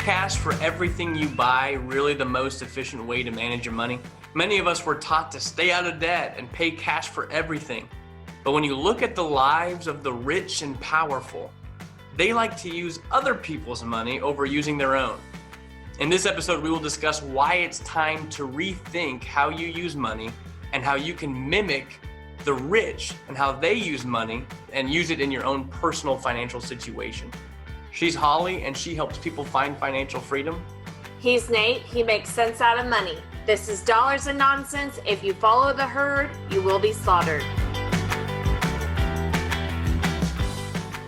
cash for everything you buy really the most efficient way to manage your money? Many of us were taught to stay out of debt and pay cash for everything. But when you look at the lives of the rich and powerful, they like to use other people's money over using their own. In this episode, we will discuss why it's time to rethink how you use money and how you can mimic the rich and how they use money and use it in your own personal financial situation. She's Holly, and she helps people find financial freedom. He's Nate. He makes sense out of money. This is Dollars and Nonsense. If you follow the herd, you will be slaughtered.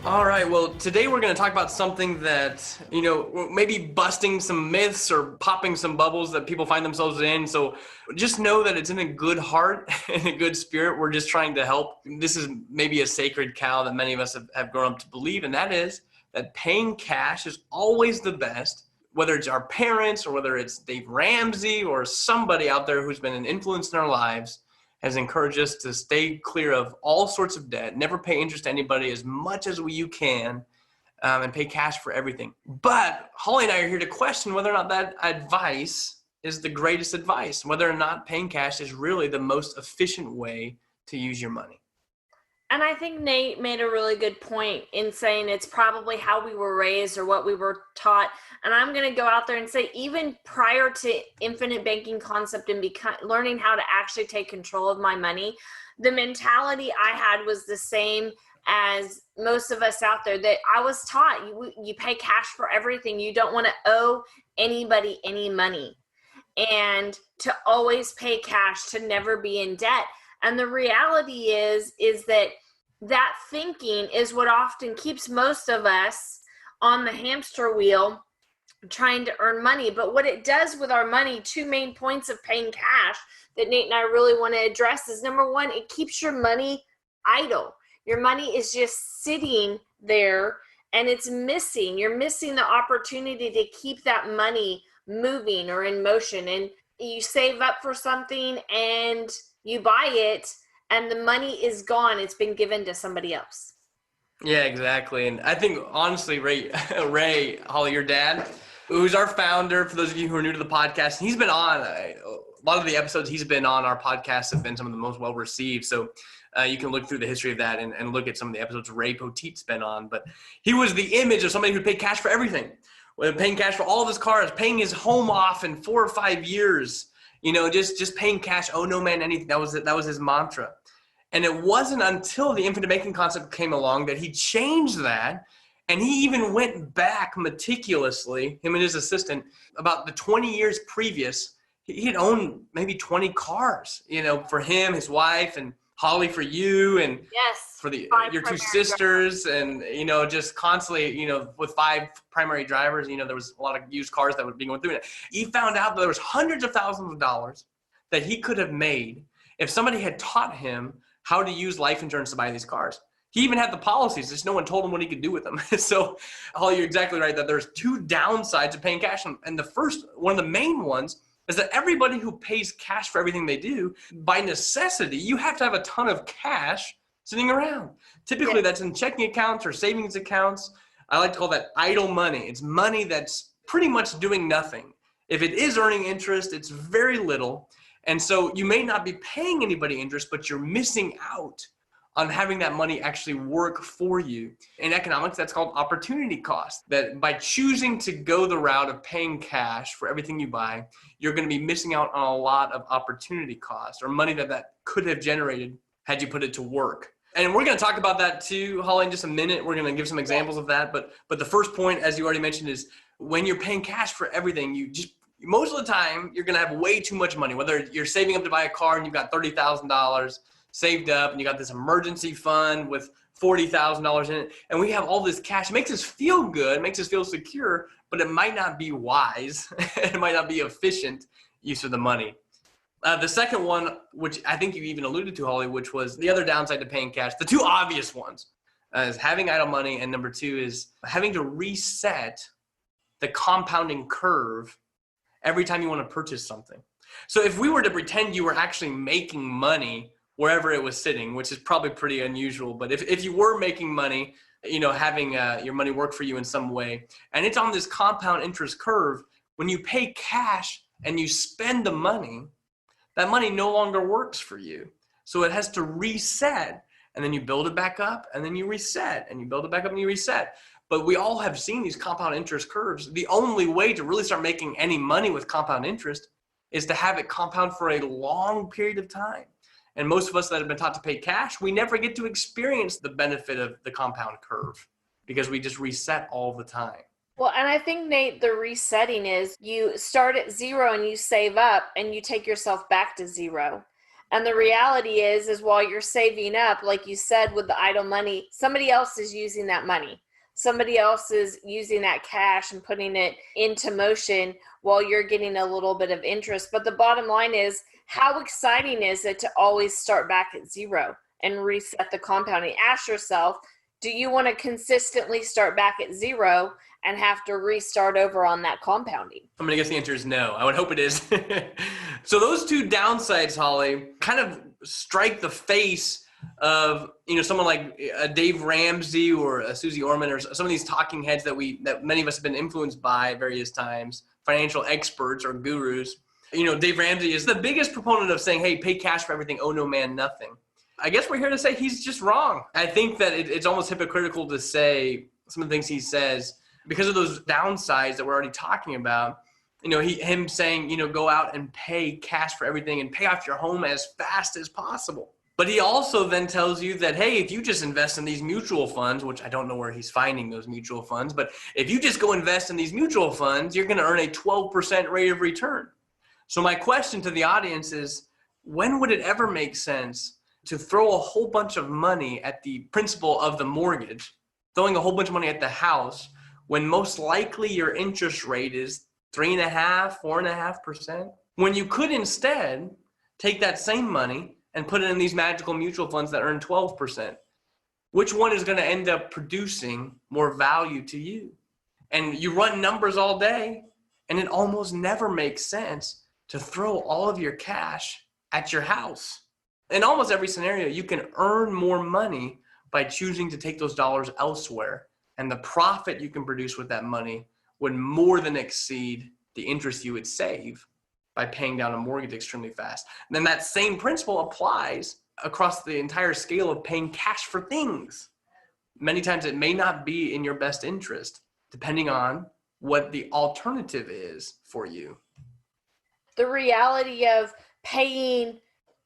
All right, well, today we're going to talk about something that, maybe busting some myths or popping some bubbles that people find themselves in. So just know that it's in a good heart and a good spirit. We're just trying to help. This is maybe a sacred cow that many of us have grown up to believe, and that is that paying cash is always the best, whether it's our parents or whether it's Dave Ramsey or somebody out there who's been an influence in our lives has encouraged us to stay clear of all sorts of debt, never pay interest to anybody as much as you can, and pay cash for everything. But Holly and I are here to question whether or not that advice is the greatest advice, whether or not paying cash is really the most efficient way to use your money. And I think Nate made a really good point in saying it's probably how we were raised or what we were taught. And I'm going to go out there and say, even prior to infinite banking concept and learning how to actually take control of my money, the mentality I had was the same as most of us out there, that I was taught you pay cash for everything. You don't want to owe anybody any money, and to always pay cash, to never be in debt. And the reality is that thinking is what often keeps most of us on the hamster wheel trying to earn money. But what it does with our money, two main points of paying cash that Nate and I really want to address is, number one, it keeps your money idle. Your money is just sitting there and you're missing the opportunity to keep that money moving or in motion. And you save up for something and you buy it, and the money is gone. It's been given to somebody else. Yeah, exactly. And I think, honestly, Ray, Holly, your dad, who's our founder, for those of you who are new to the podcast, he's been on a lot of the episodes he's been on our podcast have been some of the most well-received. So you can look through the history of that and look at some of the episodes Ray Poteet's been on. But he was the image of somebody who paid cash for everything, paying cash for all of his cars, paying his home off in 4 or 5 years. Just paying cash. Oh no, man, anything. That was his mantra. And it wasn't until the infinite banking concept came along that he changed that. And he even went back meticulously, him and his assistant, about the 20 years previous. He had owned maybe 20 cars, for him, his wife, and Holly, for you, and yes, for your two sisters, and just constantly, with 5 primary drivers, there was a lot of used cars that would be going through it. He found out that there was hundreds of thousands of dollars that he could have made if somebody had taught him how to use life insurance to buy these cars. He even had the policies, just no one told him what he could do with them. So, Holly, you're exactly right that there's 2 downsides of paying cash, and the first, one of the main ones, is that everybody who pays cash for everything they do, by necessity, you have to have a ton of cash sitting around. Typically, that's in checking accounts or savings accounts. I like to call that idle money. It's money that's pretty much doing nothing. If it is earning interest, it's very little. And so you may not be paying anybody interest, but you're missing out on having that money actually work for you. In economics, that's called opportunity cost. That by choosing to go the route of paying cash for everything you buy, you're going to be missing out on a lot of opportunity cost or money that could have generated had you put it to work. And we're going to talk about that too, Holly, in just a minute. We're going to give some examples of that. But the first point, as you already mentioned, is when you're paying cash for everything, most of the time, you're going to have way too much money. Whether you're saving up to buy a car and you've got $30,000 saved up and you got this emergency fund with $40,000 in it, and we have all this cash. It makes us feel good, it makes us feel secure, but it might not be wise. It might not be efficient use of the money. The second one, which I think you even alluded to, Holly, which was the other downside to paying cash, the 2 obvious ones, is having idle money, and number 2 is having to reset the compounding curve every time you want to purchase something. So if we were to pretend you were actually making money wherever it was sitting, which is probably pretty unusual, but if you were making money having your money work for you in some way. And it's on this compound interest curve. When you pay cash and you spend the money, that money no longer works for you. So it has to reset, and then you build it back up, and then you reset, and you build it back up and you reset. But we all have seen these compound interest curves. The only way to really start making any money with compound interest is to have it compound for a long period of time. And most of us that have been taught to pay cash, we never get to experience the benefit of the compound curve because we just reset all the time. Well, and I think, Nate, the resetting is you start at zero and you save up and you take yourself back to zero. And the reality is while you're saving up, like you said, with the idle money, somebody else is using that money. Somebody else is using that cash and putting it into motion while you're getting a little bit of interest. But the bottom line is, how exciting is it to always start back at zero and reset the compounding? Ask yourself, do you want to consistently start back at zero and have to restart over on that compounding? I'm going to guess the answer is no. I would hope it is. So those two downsides, Holly, kind of strike the face of someone like Dave Ramsey or Susie Orman or some of these talking heads that many of us have been influenced by at various times, financial experts or gurus. Dave Ramsey is the biggest proponent of saying, hey, pay cash for everything, owe no man nothing. I guess we're here to say he's just wrong. I think that it's almost hypocritical to say some of the things he says because of those downsides that we're already talking about. Him saying, go out and pay cash for everything and pay off your home as fast as possible. But he also then tells you that, hey, if you just invest in these mutual funds, which I don't know where he's finding those mutual funds, but if you just go invest in these mutual funds, you're going to earn a 12% rate of return. So my question to the audience is, when would it ever make sense to throw a whole bunch of money at the principal of the mortgage, throwing a whole bunch of money at the house, when most likely your interest rate is 3.5%, 4.5%, when you could instead take that same money and put it in these magical mutual funds that earn 12%? Which one is going to end up producing more value to you? And you run numbers all day, and it almost never makes sense to throw all of your cash at your house. In almost every scenario, you can earn more money by choosing to take those dollars elsewhere. And the profit you can produce with that money would more than exceed the interest you would save by paying down a mortgage extremely fast. And then that same principle applies across the entire scale of paying cash for things. Many times it may not be in your best interest, depending on what the alternative is for you. The reality of paying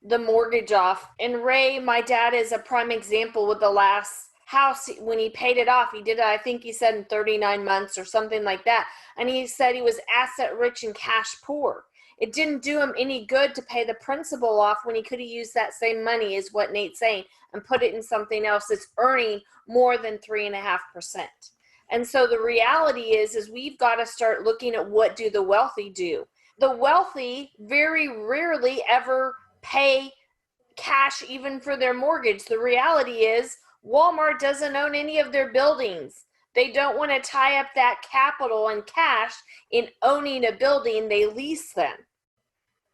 the mortgage off. And Ray, my dad, is a prime example with the last house. When he paid it off, he did it, I think he said, in 39 months or something like that. And he said he was asset rich and cash poor. It didn't do him any good to pay the principal off when he could have used that same money, is what Nate's saying, and put it in something else that's earning more than 3.5%. And so the reality is we've got to start looking at, what do the wealthy do? The wealthy very rarely ever pay cash even for their mortgage. The reality is Walmart doesn't own any of their buildings. They don't want to tie up that capital and cash in owning a building. They lease them.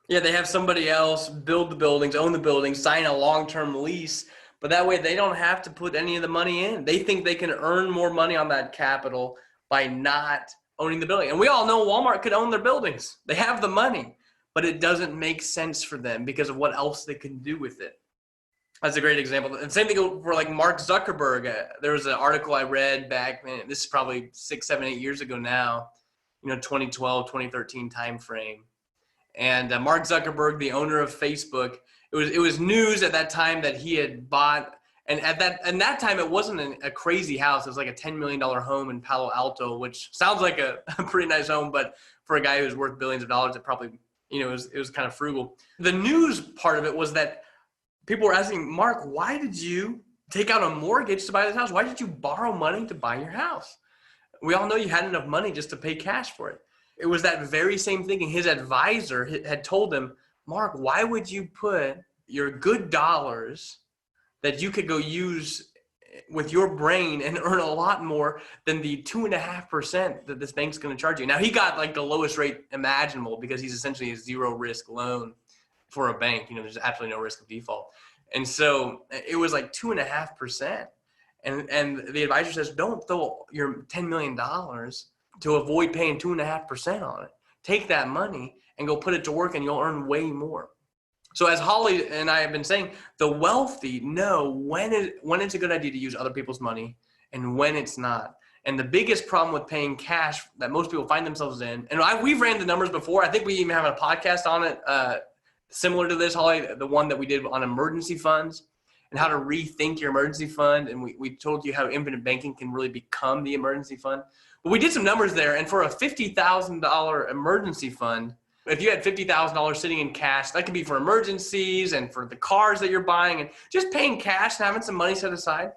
Yeah, they have somebody else build the buildings, own the buildings, sign a long-term lease, but that way they don't have to put any of the money in. They think they can earn more money on that capital by not owning the building. And we all know Walmart could own their buildings. They have the money, but it doesn't make sense for them because of what else they can do with it. That's a great example. And same thing for like Mark Zuckerberg. There was an article I read back, this is probably 6, 7, 8 years ago now, 2012, 2013 timeframe. And Mark Zuckerberg, the owner of Facebook, it was news at that time that he had bought, and at that time it wasn't a crazy house. It was like a $10 million home in Palo Alto, which sounds like a pretty nice home, but for a guy who's worth billions of dollars, it probably, it was kind of frugal. The news part of it was that people were asking, Mark, why did you take out a mortgage to buy this house? Why did you borrow money to buy your house? We all know you had enough money just to pay cash for it. It was that very same thinking. His advisor had told him, Mark, why would you put your good dollars that you could go use with your brain and earn a lot more than the 2.5% that this bank's going to charge you? Now, he got like the lowest rate imaginable because he's essentially a zero risk loan for a bank. There's absolutely no risk of default. And so it was like 2.5%. And the advisor says, don't throw your $10 million to avoid paying 2.5% on it. Take that money and go put it to work and you'll earn way more. So as Holly and I have been saying, the wealthy know when it's a good idea to use other people's money and when it's not. And the biggest problem with paying cash that most people find themselves in, and we've ran the numbers before. I think we even have a podcast on it similar to this, Holly, the one that we did on emergency funds and how to rethink your emergency fund. And we told you how infinite banking can really become the emergency fund. But we did some numbers there. And for a $50,000 emergency fund, if you had $50,000 sitting in cash, that could be for emergencies and for the cars that you're buying and just paying cash and having some money set aside.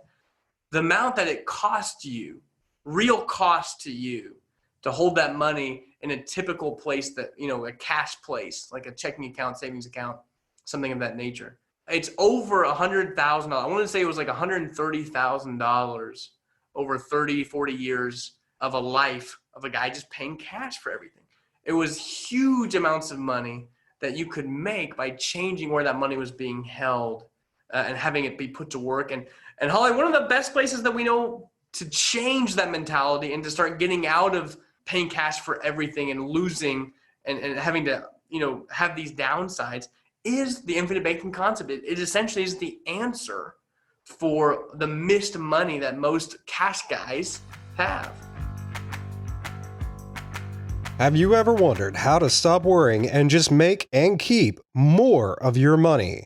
The amount that it cost you, real cost to you, to hold that money in a typical place that, a cash place, like a checking account, savings account, something of that nature. It's over $100,000. I want to say it was like $130,000 over 30, 40 years of a life of a guy just paying cash for everything. It was huge amounts of money that you could make by changing where that money was being held and having it be put to work. And Holly, one of the best places that we know to change that mentality and to start getting out of paying cash for everything and losing and having to, have these downsides is the infinite banking concept. It essentially is the answer for the missed money that most cash guys have. Have you ever wondered how to stop worrying and just make and keep more of your money?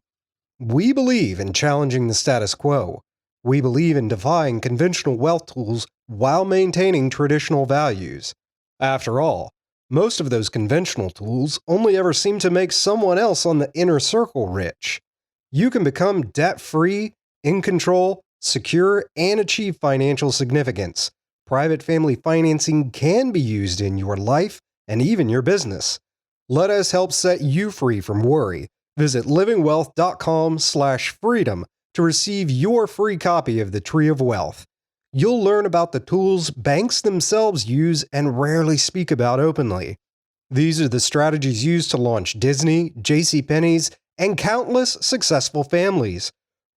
We believe in challenging the status quo. We believe in defying conventional wealth tools while maintaining traditional values. After all, most of those conventional tools only ever seem to make someone else on the inner circle rich. You can become debt-free, in control, secure, and achieve financial significance. Private family financing can be used in your life and even your business. Let us help set you free from worry. Visit livingwealth.com/freedom to receive your free copy of the Tree of Wealth. You'll learn about the tools banks themselves use and rarely speak about openly. These are the strategies used to launch Disney, JCPenney's, and countless successful families.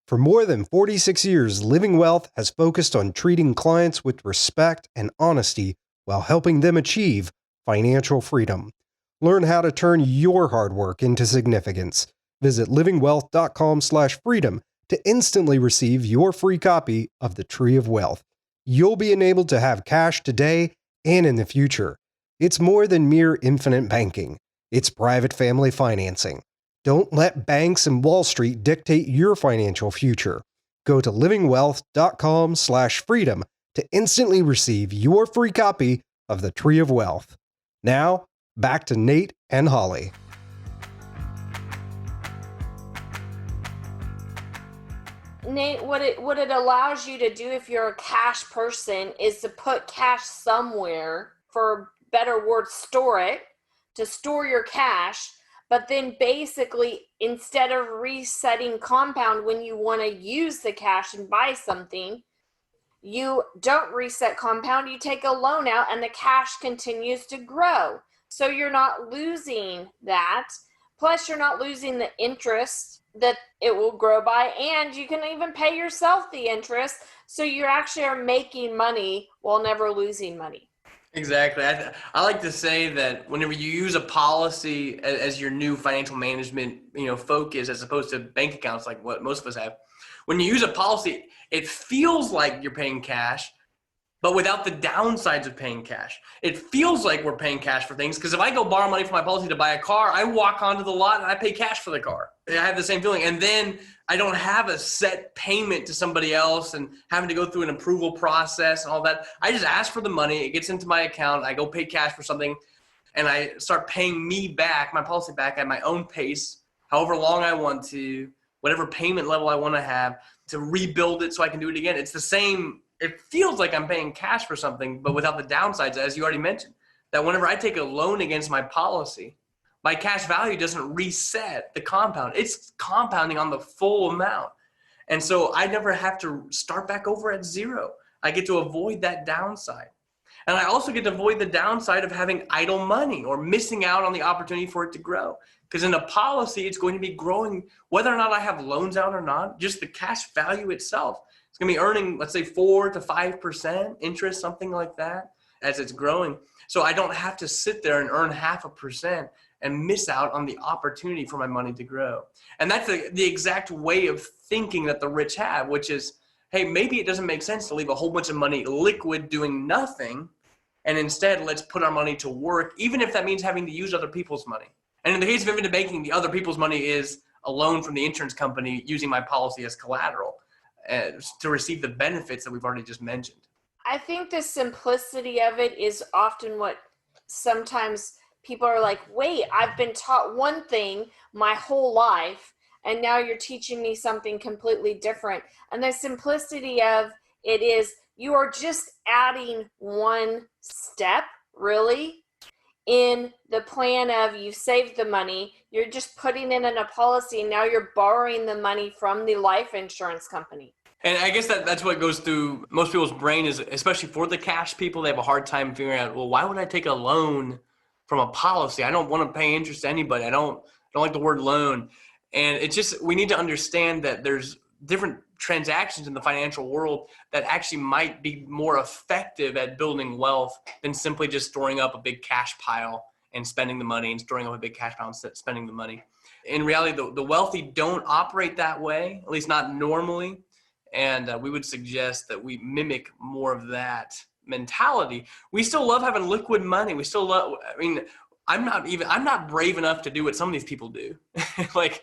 For more than 46 years, Living Wealth has focused on treating clients with respect and honesty while helping them achieve financial freedom. Learn how to turn your hard work into significance. Visit livingwealth.com/freedom to instantly receive your free copy of the Tree of Wealth. You'll be enabled to have cash today and in the future. It's more than mere infinite banking. It's private family financing. Don't let banks and Wall Street dictate your financial future. Go to livingwealth.com/freedom to instantly receive your free copy of the Tree of Wealth. Now, back to Nate and Holly. Nate, what it allows you to do if you're a cash person is to put cash somewhere, for better word, store it, to store your cash. But then basically, instead of resetting compound when you want to use the cash and buy something, you don't reset compound, you take a loan out and the cash continues to grow. So you're not losing that. Plus you're not losing the interest that it will grow by, and you can even pay yourself the interest. So you actually are making money while never losing money. Exactly. I like to say that whenever you use a policy as your new financial management, focus, as opposed to bank accounts like what most of us have, when you use a policy, it feels like you're paying cash, but without the downsides of paying cash. It feels like we're paying cash for things because if I go borrow money from my policy to buy a car, I walk onto the lot and I pay cash for the car. I have the same feeling. And then I don't have a set payment to somebody else and having to go through an approval process and all that. I just ask for the money. It gets into my account. I go pay cash for something and I start paying me back, my policy back at my own pace, however long I want to, whatever payment level I want to have, to rebuild it so I can do it again. It's the same. It feels like I'm paying cash for something, but without the downsides, as you already mentioned, that whenever I take a loan against my policy, my cash value doesn't reset the compound. It's compounding on the full amount. And so I never have to start back over at zero. I get to avoid that downside. And I also get to avoid the downside of having idle money or missing out on the opportunity for it to grow. Because in a policy, it's going to be growing whether or not I have loans out or not. Just the cash value itself It's going to be earning, let's say 4 to 5% interest, something like that, as it's growing. So I don't have to sit there and earn 0.5% and miss out on the opportunity for my money to grow. And that's the exact way of thinking that the rich have, which is, hey, maybe it doesn't make sense to leave a whole bunch of money liquid doing nothing. And instead, let's put our money to work, even if that means having to use other people's money. And in the case of infinite banking, the other people's money is a loan from the insurance company using my policy as collateral to receive the benefits that we've already just mentioned. I think the simplicity of it is often what sometimes people are like, wait, I've been taught one thing my whole life, and now you're teaching me something completely different. And the simplicity of it is you are just adding one step, really, in the plan of you saved the money, you're just putting it in a policy, and now you're borrowing the money from the life insurance company. And I guess that's what goes through most people's brain is, especially for the cash people, they have a hard time figuring out, well, why would I take a loan from a policy? I don't want to pay interest to anybody. I don't like the word loan. And it's just, we need to understand that there's different transactions in the financial world that actually might be more effective at building wealth than simply just storing up a big cash pile and spending the money and storing up a big cash pile and spending the money. In reality, the wealthy don't operate that way, at least not normally. And we would suggest that we mimic more of that mentality. We still love having liquid money. We still love, I'm not brave enough to do what some of these people do. Like,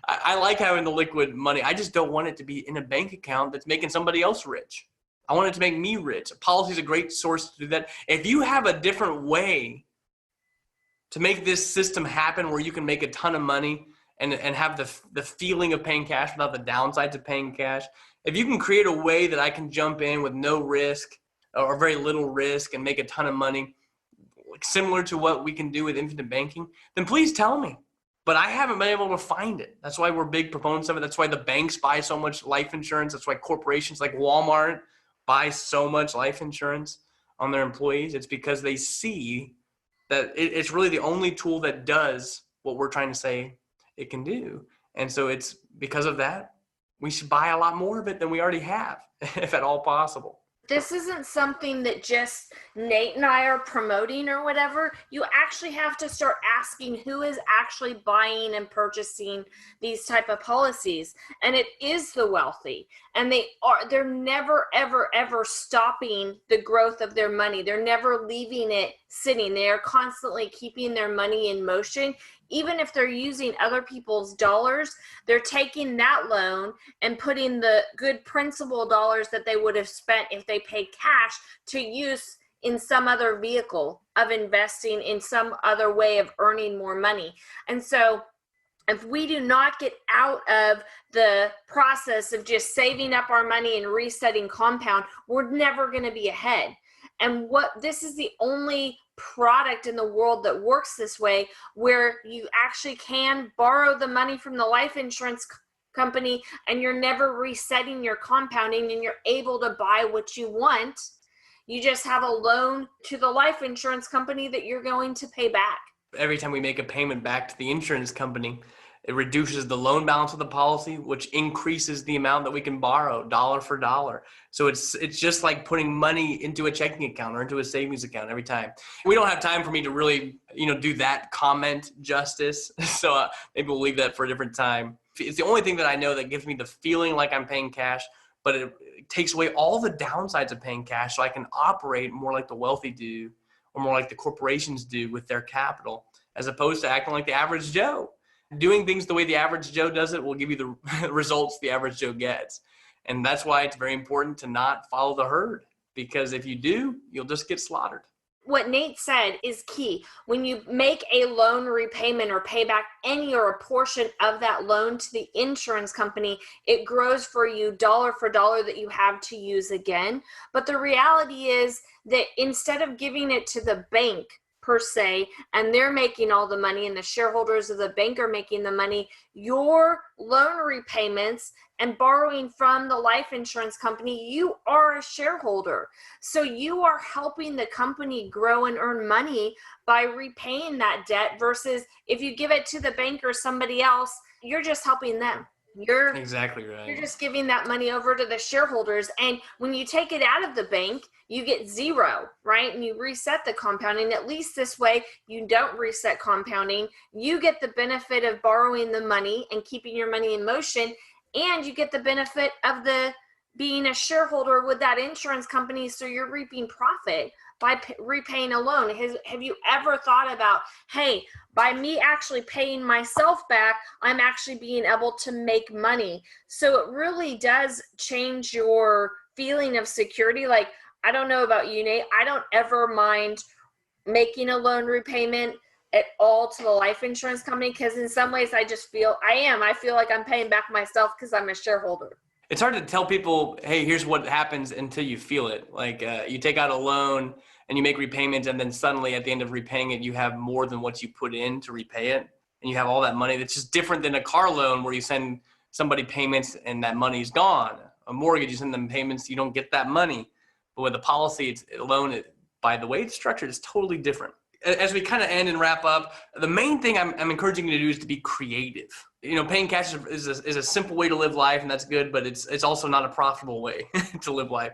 I like having the liquid money. I just don't want it to be in a bank account that's making somebody else rich. I want it to make me rich. Policy is a great source to do that. If you have a different way to make this system happen where you can make a ton of money and have the feeling of paying cash without the downsides of paying cash, if you can create a way that I can jump in with no risk or very little risk and make a ton of money, similar to what we can do with infinite banking, then please tell me. But I haven't been able to find it. That's why we're big proponents of it. That's why the banks buy so much life insurance. That's why corporations like Walmart buy so much life insurance on their employees. It's because they see that it's really the only tool that does what we're trying to say it can do. And so it's because of that, we should buy a lot more of it than we already have, if at all possible. This isn't something that just Nate and I are promoting or whatever. You actually have to start asking who is actually buying and purchasing these type of policies. And it is the wealthy. And they're never, ever, ever stopping the growth of their money. They're never leaving it sitting. They are constantly keeping their money in motion. Even if they're using other people's dollars, they're taking that loan and putting the good principal dollars that they would have spent if they paid cash to use in some other vehicle of investing in some other way of earning more money. And so if we do not get out of the process of just saving up our money and resetting compound, we're never going to be ahead. And this is the only product in the world that works this way, where you actually can borrow the money from the life insurance company and you're never resetting your compounding and you're able to buy what you want. You just have a loan to the life insurance company that you're going to pay back. Every time we make a payment back to the insurance company, it reduces the loan balance of the policy, which increases the amount that we can borrow dollar for dollar. So it's just like putting money into a checking account or into a savings account every time. We don't have time for me to really, do that comment justice. So maybe we'll leave that for a different time. It's the only thing that I know that gives me the feeling like I'm paying cash, but it takes away all the downsides of paying cash, so I can operate more like the wealthy do or more like the corporations do with their capital, as opposed to acting like the average Joe. Doing things the way the average Joe does it will give you the results the average Joe gets. And that's why it's very important to not follow the herd, because if you do, you'll just get slaughtered. What Nate said is key. When you make a loan repayment or pay back any or a portion of that loan to the insurance company, it grows for you dollar for dollar that you have to use again. But the reality is that instead of giving it to the bank per se, and they're making all the money and the shareholders of the bank are making the money, your loan repayments and borrowing from the life insurance company, you are a shareholder. So you are helping the company grow and earn money by repaying that debt, versus if you give it to the bank or somebody else, you're just helping them. You're Exactly right. You're just giving that money over to the shareholders. And when you take it out of the bank, you get zero, right? And you reset the compounding. At least this way, you don't reset compounding. You get the benefit of borrowing the money and keeping your money in motion. And you get the benefit of being a shareholder with that insurance company. So you're reaping profit by repaying a loan. Have you ever thought about, hey, by me actually paying myself back, I'm actually being able to make money? So it really does change your feeling of security. Like, I don't know about you, Nate. I don't ever mind making a loan repayment at all to the life insurance company, because in some ways I feel like I'm paying back myself because I'm a shareholder. It's hard to tell people, hey, here's what happens until you feel it. Like you take out a loan and you make repayments, and then suddenly at the end of repaying it, you have more than what you put in to repay it. And you have all that money. That's just different than a car loan where you send somebody payments and that money's gone. A mortgage, you send them payments, you don't get that money. But with a policy, it's a loan, by the way it's structured, is totally different. As we kind of end and wrap up, the main thing I'm encouraging you to do is to be creative. Paying cash is a simple way to live life, and that's good, but it's also not a profitable way to live life.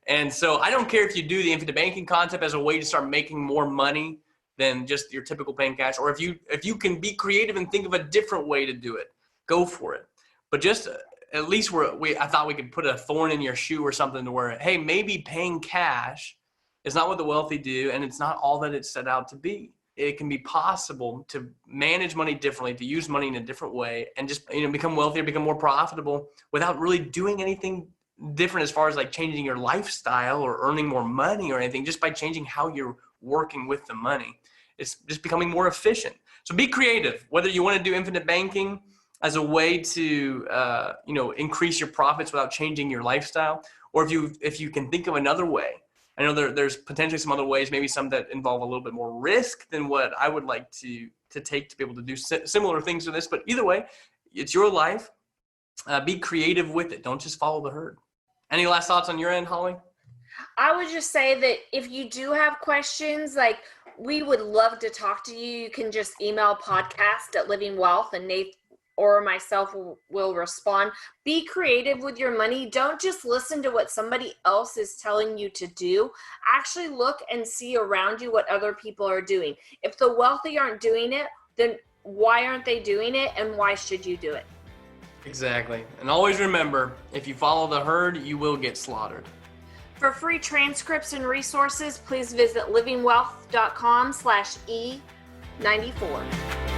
And so I don't care if you do the infinite banking concept as a way to start making more money than just your typical paying cash, or if you can be creative and think of a different way to do it, go for it. But just at least I thought we could put a thorn in your shoe or something to where, hey, maybe paying cash is not what the wealthy do, and it's not all that it's set out to be. It can be possible to manage money differently, to use money in a different way, and just become wealthier, become more profitable without really doing anything different as far as like changing your lifestyle or earning more money or anything, just by changing how you're working with the money. It's just becoming more efficient. So be creative, whether you want to do infinite banking as a way to increase your profits without changing your lifestyle, or if you can think of another way. I know there's potentially some other ways, maybe some that involve a little bit more risk than what I would like to take to be able to do similar things to this. But either way, it's your life. Be creative with it. Don't just follow the herd. Any last thoughts on your end, Holly? I would just say that if you do have questions, like, we would love to talk to you. You can just email podcast@livingwealth, and Nate or myself will respond. Be creative with your money. Don't just listen to what somebody else is telling you to do. Actually look and see around you what other people are doing. If the wealthy aren't doing it, then why aren't they doing it, and why should you do it? Exactly. And always remember, if you follow the herd, you will get slaughtered. For free transcripts and resources, please visit livingwealth.com/E94.